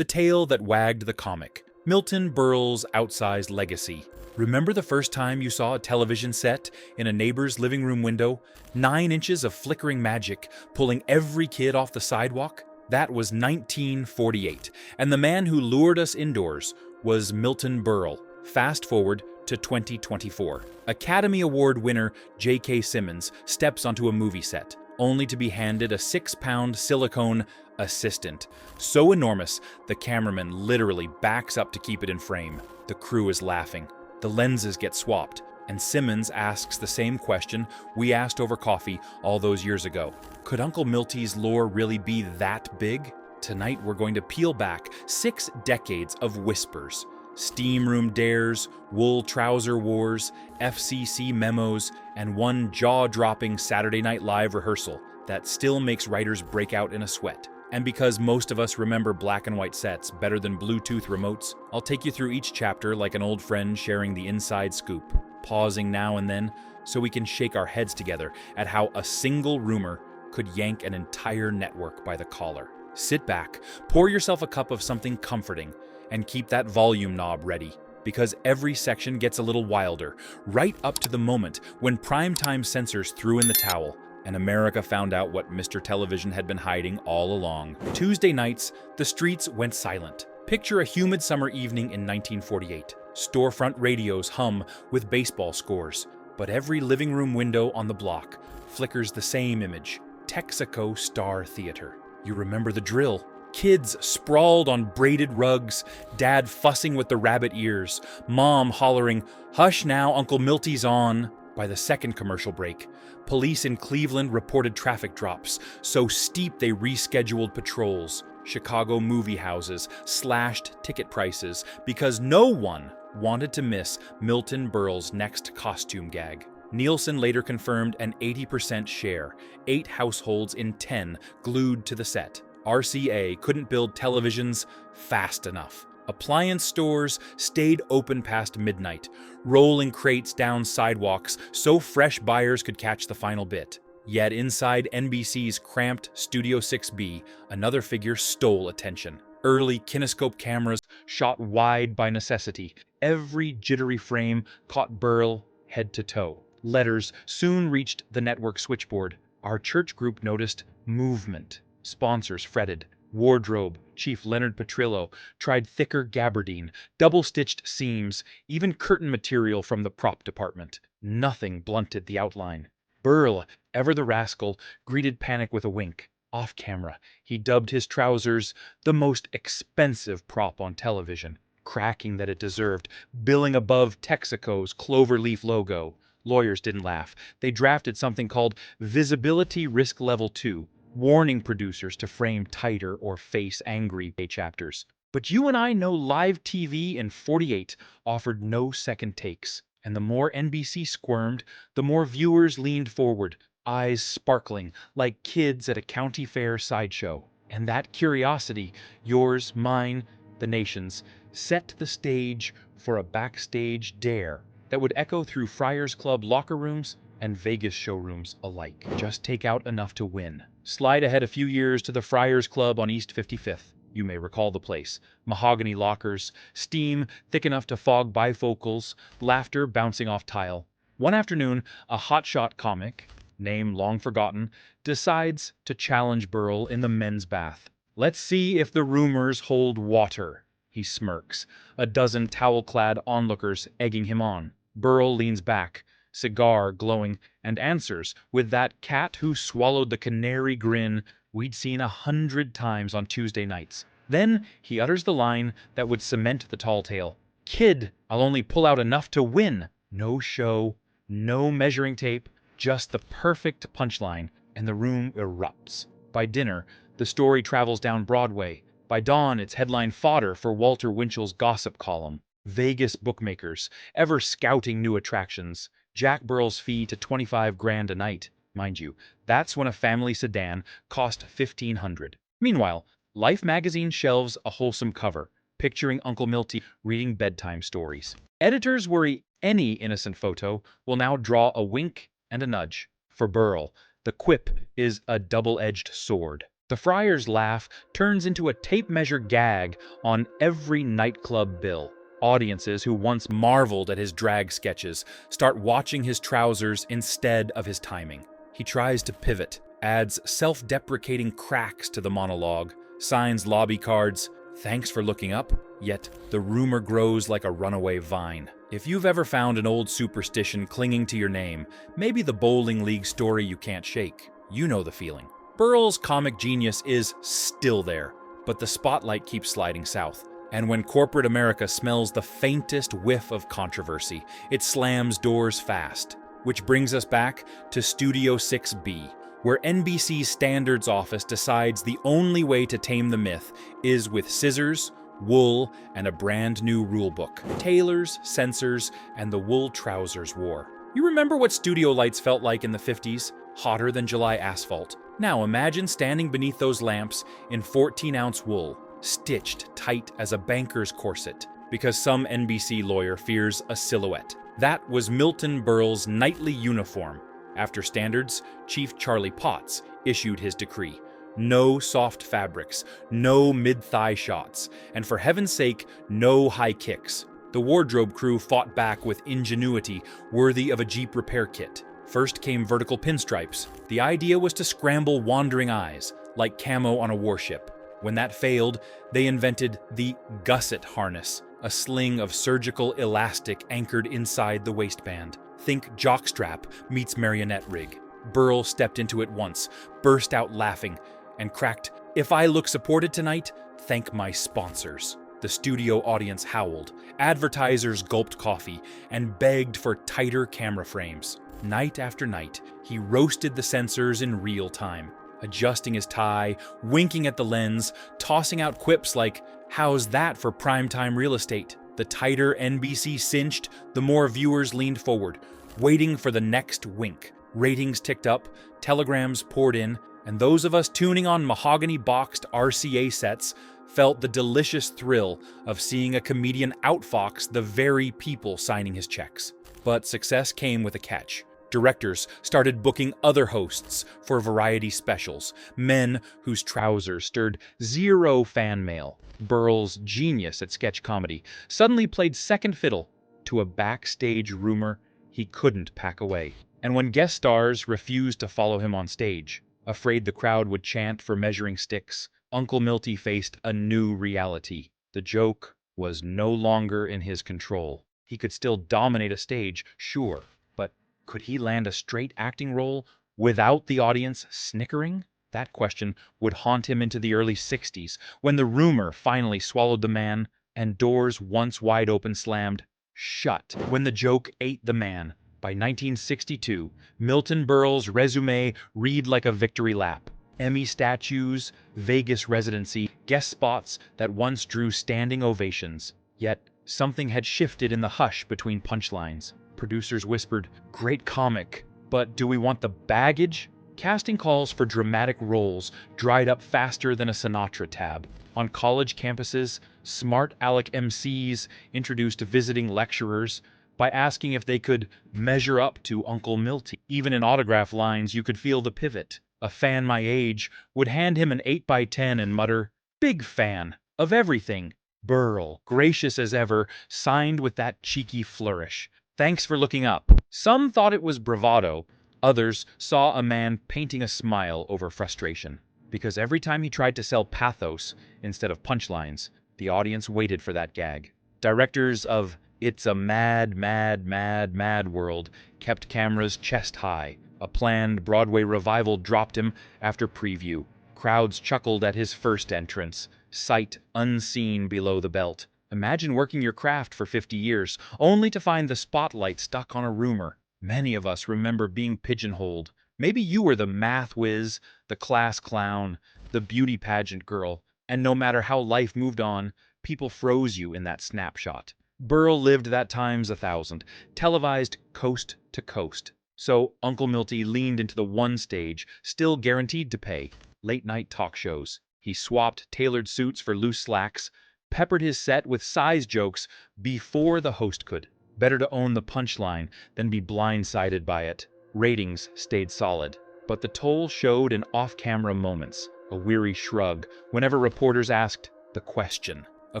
The tail that wagged the comic. Milton Berle's outsized legacy. Remember the first time you saw a television set in a neighbor's living room window? 9 inches of flickering magic, pulling every kid off the sidewalk? That was 1948, and the man who lured us indoors was Milton Berle. Fast forward to 2024. Academy Award winner J.K. Simmons steps onto a movie set, only to be handed a 6-pound silicone assistant. So enormous, the cameraman literally backs up to keep it in frame. The crew is laughing. The lenses get swapped, and Simmons asks the same question we asked over coffee all those years ago. Could Uncle Milty's lore really be that big? Tonight we're going to peel back 6 decades of whispers. Steam room dares, wool-trouser wars, FCC memos, and one jaw-dropping Saturday Night Live rehearsal that still makes writers break out in a sweat. And because most of us remember black and white sets better than Bluetooth remotes, I'll take you through each chapter like an old friend sharing the inside scoop, pausing now and then so we can shake our heads together at how a single rumor could yank an entire network by the collar. Sit back, pour yourself a cup of something comforting, and keep that volume knob ready, because every section gets a little wilder, right up to the moment when primetime censors threw in the towel, and America found out what Mr. Television had been hiding all along. Tuesday nights, the streets went silent. Picture a humid summer evening in 1948. Storefront radios hum with baseball scores, but every living room window on the block flickers the same image: Texaco Star Theater. You remember the drill. Kids sprawled on braided rugs, Dad fussing with the rabbit ears, Mom hollering, "Hush now, Uncle Milty's on." By the second commercial break, police in Cleveland reported traffic drops so steep they rescheduled patrols. Chicago movie houses slashed ticket prices because no one wanted to miss Milton Berle's next costume gag. Nielsen later confirmed an 80% share, 8 households in 10 glued to the set. RCA couldn't build televisions fast enough. Appliance stores stayed open past midnight, rolling crates down sidewalks so fresh buyers could catch the final bit. Yet inside NBC's cramped Studio 6B, another figure stole attention. Early kinescope cameras shot wide by necessity. Every jittery frame caught Berle head to toe. Letters soon reached the network switchboard. Our church group noticed movement. Sponsors fretted. Wardrobe chief Leonard Petrillo tried thicker gabardine, double-stitched seams, even curtain material from the prop department. Nothing blunted the outline. Berle, ever the rascal, greeted panic with a wink. Off camera, he dubbed his trousers the most expensive prop on television, cracking that it deserved, billing above Texaco's cloverleaf logo. Lawyers didn't laugh. They drafted something called Visibility Risk Level 2, warning producers to frame tighter or face angry chapters. But you and I know live TV in '48 offered no second takes, and the more NBC squirmed, the more viewers leaned forward, eyes sparkling like kids at a county fair sideshow. And that curiosity, yours, mine, the nation's, set the stage for a backstage dare that would echo through Friars Club locker rooms and Vegas showrooms alike. Just take out enough to win. Slide ahead a few years to the Friars Club on East 55th. You may recall the place. Mahogany lockers, steam thick enough to fog bifocals, laughter bouncing off tile. One afternoon, a hotshot comic, name long forgotten, decides to challenge Berle in the men's bath. "Let's see if the rumors hold water," he smirks, a dozen towel-clad onlookers egging him on. Berle leans back, cigar glowing, and answers with that cat who swallowed the canary grin we'd seen 100 times on Tuesday nights. Then he utters the line that would cement the tall tale. "Kid, I'll only pull out enough to win." No show, no measuring tape, just the perfect punchline, and the room erupts. By dinner, the story travels down Broadway. By dawn, it's headline fodder for Walter Winchell's gossip column. Vegas bookmakers, ever scouting new attractions, jack Berle's fee to $25,000 a night. Mind you, that's when a family sedan cost $1,500. Meanwhile, Life magazine shelves a wholesome cover, picturing Uncle Milty reading bedtime stories. Editors worry any innocent photo will now draw a wink and a nudge. For Berle, the quip is a double-edged sword. The Friars' laugh turns into a tape measure gag on every nightclub bill. Audiences who once marveled at his drag sketches start watching his trousers instead of his timing. He tries to pivot, adds self-deprecating cracks to the monologue, signs lobby cards, "Thanks for looking up," yet the rumor grows like a runaway vine. If you've ever found an old superstition clinging to your name, maybe the bowling league story you can't shake, you know the feeling. Berle's comic genius is still there, but the spotlight keeps sliding south. And when corporate America smells the faintest whiff of controversy, it slams doors fast. Which brings us back to Studio 6B, where NBC's standards office decides the only way to tame the myth is with scissors, wool, and a brand new rulebook. Tailors, censors, and the wool-trousers war. You remember what studio lights felt like in the 50s? Hotter than July asphalt. Now imagine standing beneath those lamps in 14-ounce wool, stitched tight as a banker's corset, because some NBC lawyer fears a silhouette. That was Milton Berle's nightly uniform. After standards, Chief Charlie Potts issued his decree. No soft fabrics, no mid-thigh shots, and for heaven's sake, no high kicks. The wardrobe crew fought back with ingenuity worthy of a Jeep repair kit. First came vertical pinstripes. The idea was to scramble wandering eyes, like camo on a warship. When that failed, they invented the gusset harness, a sling of surgical elastic anchored inside the waistband. Think jockstrap meets marionette rig. Berle stepped into it once, burst out laughing, and cracked, "If I look supported tonight, thank my sponsors." The studio audience howled, advertisers gulped coffee, and begged for tighter camera frames. Night after night, he roasted the censors in real time, adjusting his tie, winking at the lens, tossing out quips like, "How's that for primetime real estate?" The tighter NBC cinched, the more viewers leaned forward, waiting for the next wink. Ratings ticked up, telegrams poured in, and those of us tuning on mahogany-boxed RCA sets felt the delicious thrill of seeing a comedian outfox the very people signing his checks. But success came with a catch. Directors started booking other hosts for variety specials, men whose trousers stirred zero fan mail. Berle's genius at sketch comedy suddenly played second fiddle to a backstage rumor he couldn't pack away. And when guest stars refused to follow him on stage, afraid the crowd would chant for measuring sticks, Uncle Milty faced a new reality. The joke was no longer in his control. He could still dominate a stage, sure, but could he land a straight acting role without the audience snickering? That question would haunt him into the early 60s, when the rumor finally swallowed the man and doors once wide open slammed shut when the joke ate the man. By 1962, Milton Berle's resume read like a victory lap. Emmy statues, Vegas residency, guest spots that once drew standing ovations. Yet something had shifted in the hush between punchlines. Producers whispered, "Great comic, but do we want the baggage?" Casting calls for dramatic roles dried up faster than a Sinatra tab. On college campuses, smart aleck MCs introduced visiting lecturers by asking if they could measure up to Uncle Milty. Even in autograph lines, you could feel the pivot. A fan my age would hand him an 8x10 and mutter, "Big fan of everything." Berle, gracious as ever, signed with that cheeky flourish. "Thanks for looking up." Some thought it was bravado. Others saw a man painting a smile over frustration. Because every time he tried to sell pathos instead of punchlines, the audience waited for that gag. Directors of "It's a mad, mad, mad, mad world" kept cameras chest high. A planned Broadway revival dropped him after preview. Crowds chuckled at his first entrance, sight unseen below the belt. Imagine working your craft for 50 years, only to find the spotlight stuck on a rumor. Many of us remember being pigeonholed. Maybe you were the math whiz, the class clown, the beauty pageant girl, and no matter how life moved on, people froze you in that snapshot. Berle lived that times 1,000, televised coast to coast. So Uncle Milty leaned into the one stage, still guaranteed to pay: late-night talk shows. He swapped tailored suits for loose slacks, peppered his set with size jokes before the host could. Better to own the punchline than be blindsided by it. Ratings stayed solid, but the toll showed in off-camera moments. a weary shrug whenever reporters asked the question, a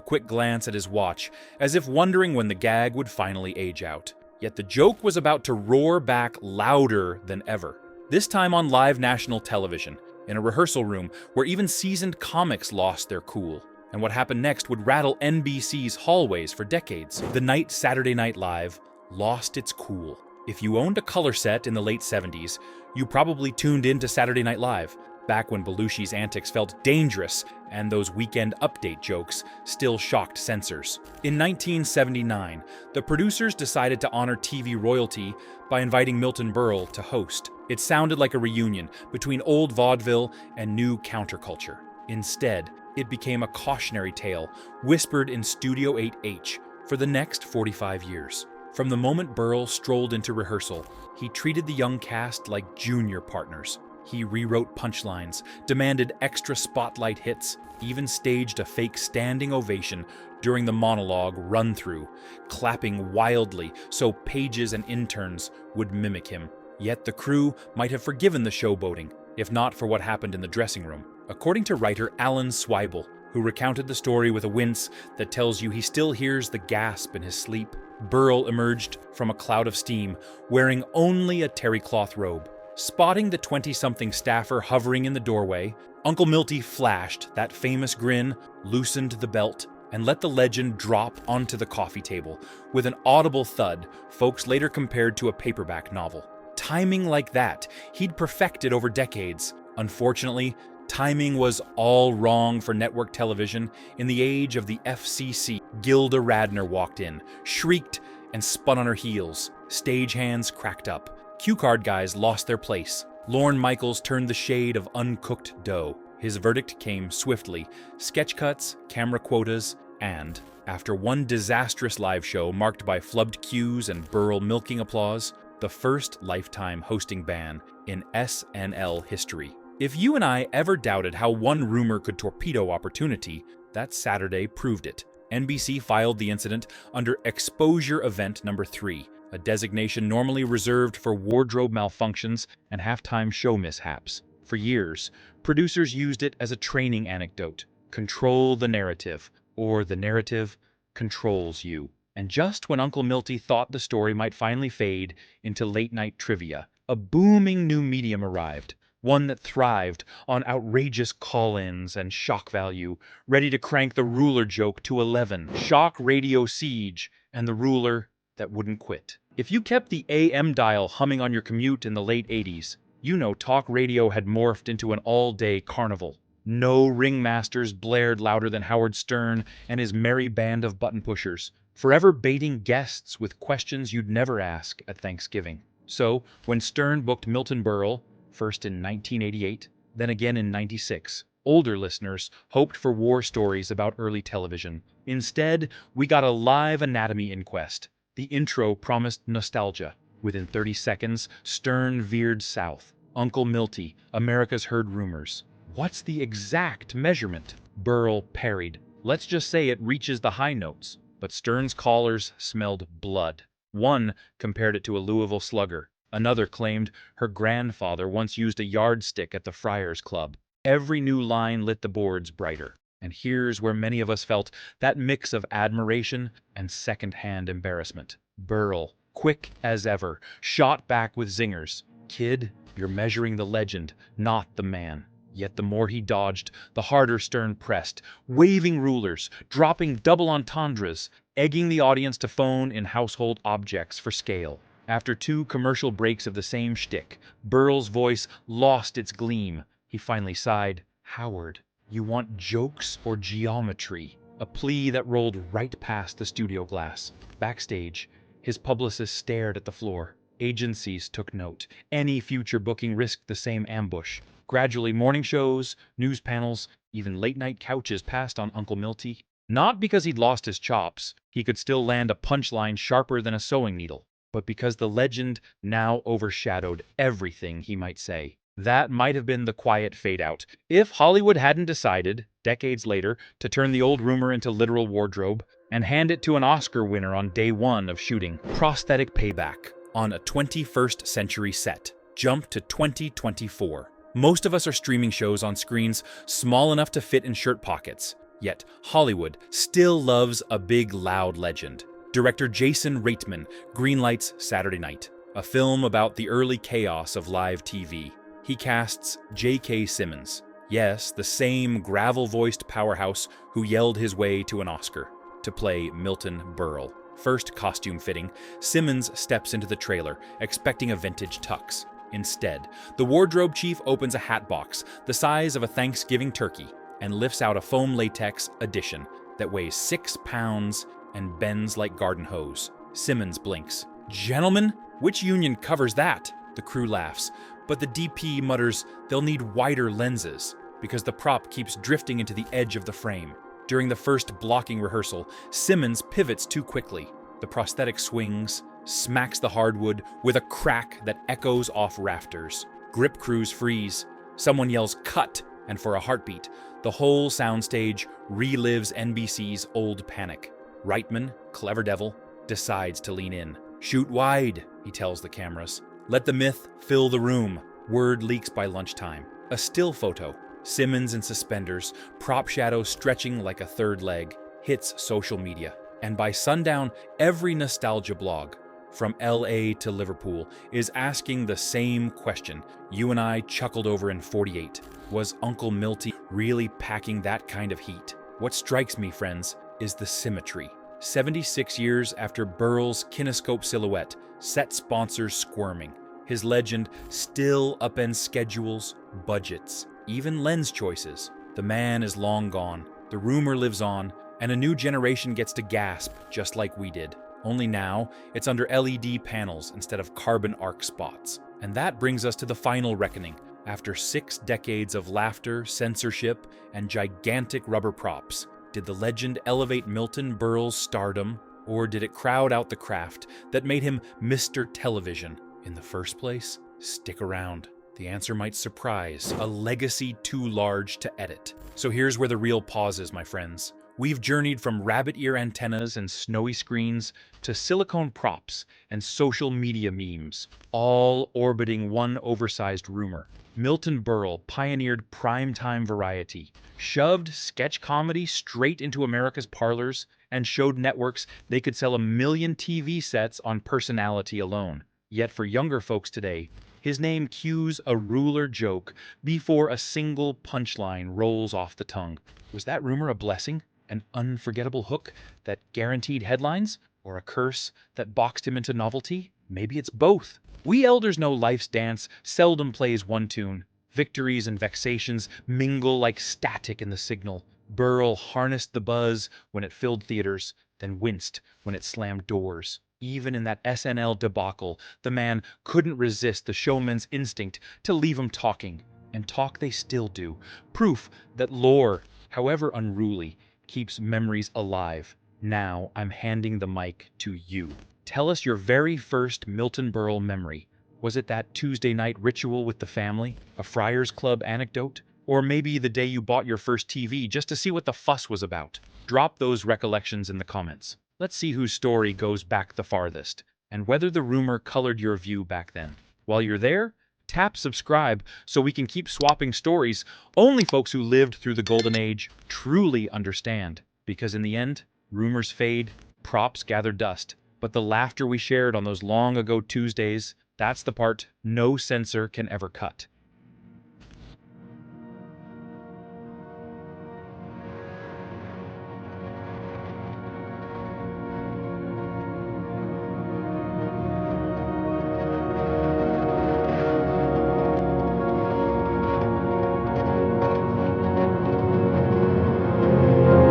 quick glance at his watch, as if wondering when the gag would finally age out. Yet the joke was about to roar back louder than ever. This time on live national television, in a rehearsal room where even seasoned comics lost their cool. And what happened next would rattle NBC's hallways for decades. The night Saturday Night Live lost its cool. If you owned a color set in the late 70s, you probably tuned in to Saturday Night Live, back when Belushi's antics felt dangerous and those weekend update jokes still shocked censors. In 1979, the producers decided to honor TV royalty by inviting Milton Berle to host. It sounded like a reunion between old vaudeville and new counterculture. Instead, it became a cautionary tale whispered in Studio 8H for the next 45 years. From the moment Berle strolled into rehearsal, he treated the young cast like junior partners. He rewrote punchlines, demanded extra spotlight hits, even staged a fake standing ovation during the monologue run-through, clapping wildly so pages and interns would mimic him. Yet the crew might have forgiven the showboating, if not for what happened in the dressing room. According to writer Alan Swibel, who recounted the story with a wince that tells you he still hears the gasp in his sleep, Berle emerged from a cloud of steam, wearing only a terry cloth robe. Spotting the 20-something staffer hovering in the doorway, Uncle Milty flashed that famous grin, loosened the belt, and let the legend drop onto the coffee table. With an audible thud, folks later compared to a paperback novel. Timing like that, he'd perfected over decades. Unfortunately, timing was all wrong for network television in the age of the FCC. Gilda Radner walked in, shrieked, and spun on her heels. Stagehands cracked up. Cue card guys lost their place. Lorne Michaels turned the shade of uncooked dough. His verdict came swiftly. Sketch cuts, camera quotas, and, after one disastrous live show marked by flubbed cues and Berle milking applause, the first lifetime hosting ban in SNL history. If you and I ever doubted how one rumor could torpedo opportunity, that Saturday proved it. NBC filed the incident under Exposure Event Number 3, a designation normally reserved for wardrobe malfunctions and halftime show mishaps. For years, producers used it as a training anecdote. Control the narrative, or the narrative controls you. And just when Uncle Milty thought the story might finally fade into late-night trivia, a booming new medium arrived. One that thrived on outrageous call-ins and shock value, ready to crank the ruler joke to 11. Shock radio siege, and the ruler that wouldn't quit. If you kept the AM dial humming on your commute in the late 80s, you know talk radio had morphed into an all-day carnival. No ringmasters blared louder than Howard Stern and his merry band of button pushers, forever baiting guests with questions you'd never ask at Thanksgiving. So, when Stern booked Milton Berle, first in 1988, then again in 96, older listeners hoped for war stories about early television. Instead, we got a live anatomy inquest. The intro promised nostalgia. Within 30 seconds, Stern veered south. Uncle Milty, America's Heard Rumors. What's the exact measurement? Berle parried. Let's just say it reaches the high notes. But Stern's callers smelled blood. One compared it to a Louisville slugger. Another claimed her grandfather once used a yardstick at the Friars Club. Every new line lit the boards brighter. And here's where many of us felt that mix of admiration and second-hand embarrassment. Berle, quick as ever, shot back with zingers. Kid, you're measuring the legend, not the man. Yet the more he dodged, the harder Stern pressed, waving rulers, dropping double entendres, egging the audience to phone in household objects for scale. After 2 commercial breaks of the same shtick, Berle's voice lost its gleam. He finally sighed, "Howard, you want jokes or geometry?" A plea that rolled right past the studio glass. Backstage, his publicist stared at the floor. Agencies took note. Any future booking risked the same ambush. Gradually, morning shows, news panels, even late-night couches passed on Uncle Milty. Not because he'd lost his chops, he could still land a punchline sharper than a sewing needle, but because the legend now overshadowed everything he might say. That might have been the quiet fade-out, if Hollywood hadn't decided, decades later, to turn the old rumor into literal wardrobe and hand it to an Oscar winner on day 1 of shooting. Prosthetic Payback on a 21st century set. Jump to 2024. Most of us are streaming shows on screens small enough to fit in shirt pockets. Yet, Hollywood still loves a big, loud legend. Director Jason Reitman greenlights Saturday Night, a film about the early chaos of live TV. He casts J.K. Simmons. Yes, the same gravel-voiced powerhouse who yelled his way to an Oscar, to play Milton Berle. First costume fitting, Simmons steps into the trailer, expecting a vintage tux. Instead, the wardrobe chief opens a hat box the size of a Thanksgiving turkey and lifts out a foam latex edition that weighs 6 pounds and bends like garden hose. Simmons blinks. "Gentlemen, which union covers that?" The crew laughs, but the DP mutters they'll need wider lenses because the prop keeps drifting into the edge of the frame. During the first blocking rehearsal, Simmons pivots too quickly. The prosthetic swings, smacks the hardwood with a crack that echoes off rafters. Grip crews freeze. Someone yells "cut," and for a heartbeat, the whole soundstage relives NBC's old panic. Reitman, clever devil, decides to lean in. "Shoot wide," he tells the cameras. "Let the myth fill the room." Word leaks by lunchtime. A still photo, Simmons in suspenders, prop shadow stretching like a third leg, hits social media. And by sundown, every nostalgia blog, from LA to Liverpool, is asking the same question you and I chuckled over in '48. Was Uncle Milty really packing that kind of heat? What strikes me, friends, is the symmetry. 76 years after Berle's kinescope silhouette, set sponsors squirming. His legend still upends schedules, budgets, even lens choices. The man is long gone, the rumor lives on, and a new generation gets to gasp just like we did. Only now, it's under LED panels instead of carbon arc spots. And that brings us to the final reckoning. After 6 decades of laughter, censorship, and gigantic rubber props, did the legend elevate Milton Berle's stardom, or did it crowd out the craft that made him Mr. Television in the first place? Stick around. The answer might surprise. A legacy too large to edit. So here's where the real pause is, my friends. We've journeyed from rabbit ear antennas and snowy screens to silicone props and social media memes, all orbiting one oversized rumor. Milton Berle pioneered primetime variety, shoved sketch comedy straight into America's parlors, and showed networks they could sell 1 million TV sets on personality alone. Yet for younger folks today, his name cues a ruler joke before a single punchline rolls off the tongue. Was that rumor a blessing? An unforgettable hook that guaranteed headlines? Or a curse that boxed him into novelty? Maybe it's both. We elders know life's dance seldom plays one tune. Victories and vexations mingle like static in the signal. Berle harnessed the buzz when it filled theaters, then winced when it slammed doors. Even in that SNL debacle, the man couldn't resist the showman's instinct to leave him talking. And talk they still do. Proof that lore, however unruly, keeps memories alive. Now I'm handing the mic to you. Tell us your very first Milton Berle memory. Was it that Tuesday night ritual with the family? A Friars Club anecdote? Or maybe the day you bought your first TV just to see what the fuss was about? Drop those recollections in the comments. Let's see whose story goes back the farthest, and whether the rumor colored your view back then. While you're there, tap subscribe so we can keep swapping stories. Only folks who lived through the golden age truly understand. Because in the end, rumors fade, props gather dust. But the laughter we shared on those long ago Tuesdays, that's the part no censor can ever cut.